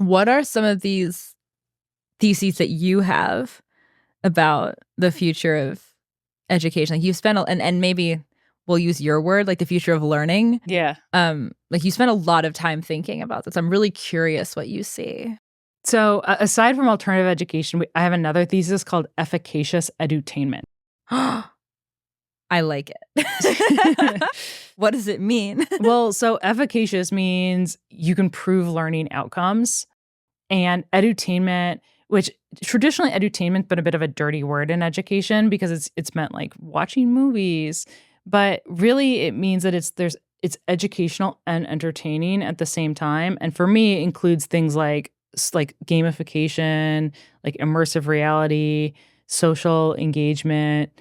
What are some of these theses that you have about the future of education? Like you've spent, and maybe we'll use your word, like the future of learning. Yeah. Like you spent a lot of time thinking about this. I'm really curious what you see. So aside from alternative education, I have another thesis called efficacious edutainment. I like it. What does it mean? Well, so efficacious means you can prove learning outcomes, and edutainment, which traditionally edutainment's been a bit of a dirty word in education because it's meant like watching movies, but really it means that it's educational and entertaining at the same time. And for me, it includes things like gamification, like immersive reality, social engagement,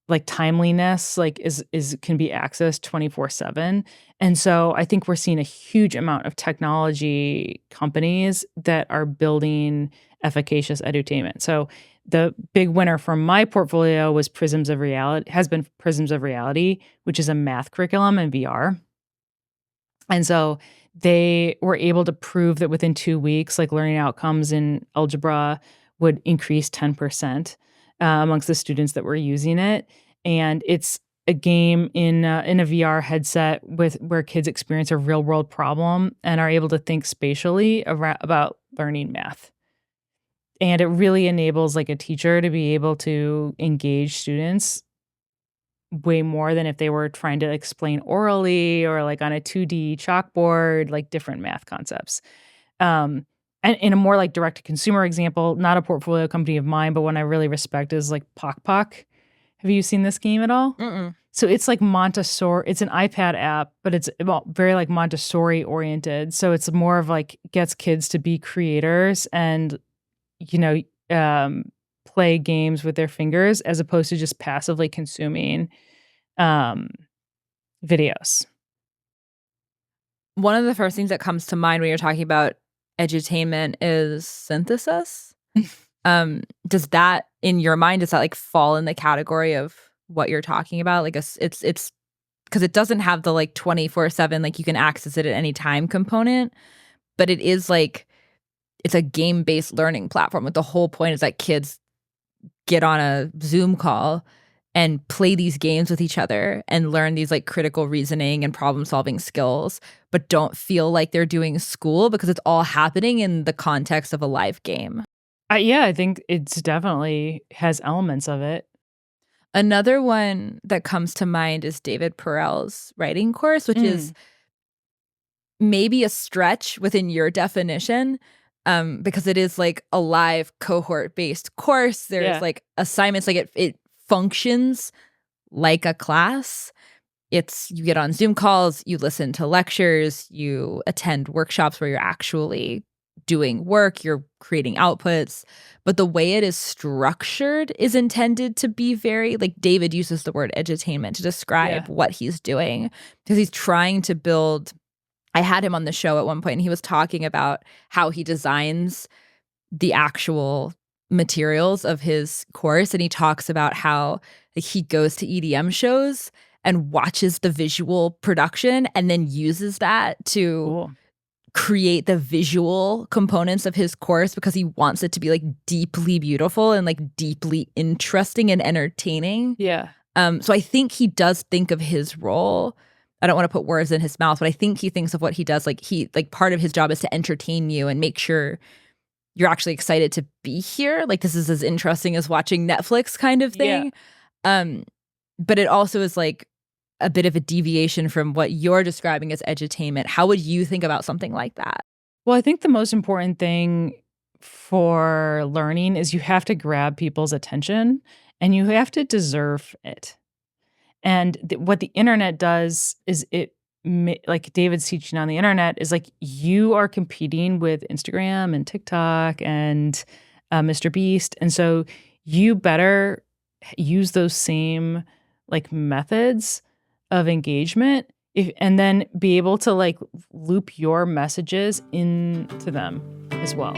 like timeliness, like is can be accessed 24/7. And so I think we're seeing a huge amount of technology companies that are building efficacious edutainment. So the big winner from my portfolio was Prisms of Reality, which is a math curriculum in VR. And so they were able to prove that within 2 weeks, like learning outcomes in algebra would increase 10% amongst the students that were using it. And it's a game in a VR headset where kids experience a real world problem and are able to think spatially about learning math. And it really enables like a teacher to be able to engage students way more than if they were trying to explain orally or like on a 2D chalkboard, like different math concepts. And in a more like direct to consumer example, not a portfolio company of mine, but one I really respect is like Pok Pok. Have you seen this game at all? Mm-mm. So it's like Montessori. It's an iPad app, but it's very like Montessori oriented. So it's more of like gets kids to be creators and, play games with their fingers as opposed to just passively consuming videos. One of the first things that comes to mind when you're talking about edutainment is synthesis. Does that, in your mind, does that like fall in the category of what you're talking about? Like it's because it doesn't have the like 24/7, like you can access it at any time component, but it is like it's a game-based learning platform. Like the whole point is that kids get on a Zoom call and play these games with each other and learn these like critical reasoning and problem solving skills, but don't feel like they're doing school because it's all happening in the context of a live game. Yeah, I think it's definitely has elements of it. Another one that comes to mind is David Perel's writing course, which is maybe a stretch within your definition, because it is like a live cohort-based course. There's like assignments, like it functions like a class. You get on Zoom calls, you listen to lectures, you attend workshops where you're actually doing work, you're creating outputs. But the way it is structured is intended to be very, like David uses the word edutainment to describe what he's doing, because he's trying to build. I had him on the show at one point and he was talking about how he designs the actual materials of his course. And he talks about how like, he goes to EDM shows and watches the visual production and then uses that to create the visual components of his course because he wants it to be like deeply beautiful and like deeply interesting and entertaining. Yeah. So I think he does think of his role. I don't want to put words in his mouth, but I think he thinks of what he does. Like part of his job is to entertain you and make sure you're actually excited to be here. Like this is as interesting as watching Netflix kind of thing. Yeah. But it also is like a bit of a deviation from what you're describing as edutainment. How would you think about something like that? Well, I think the most important thing for learning is you have to grab people's attention and you have to deserve it. And what the internet does is like David's teaching on the internet is like you are competing with Instagram and TikTok and Mr. Beast. And so you better use those same like methods of engagement and then be able to like loop your messages into them as well.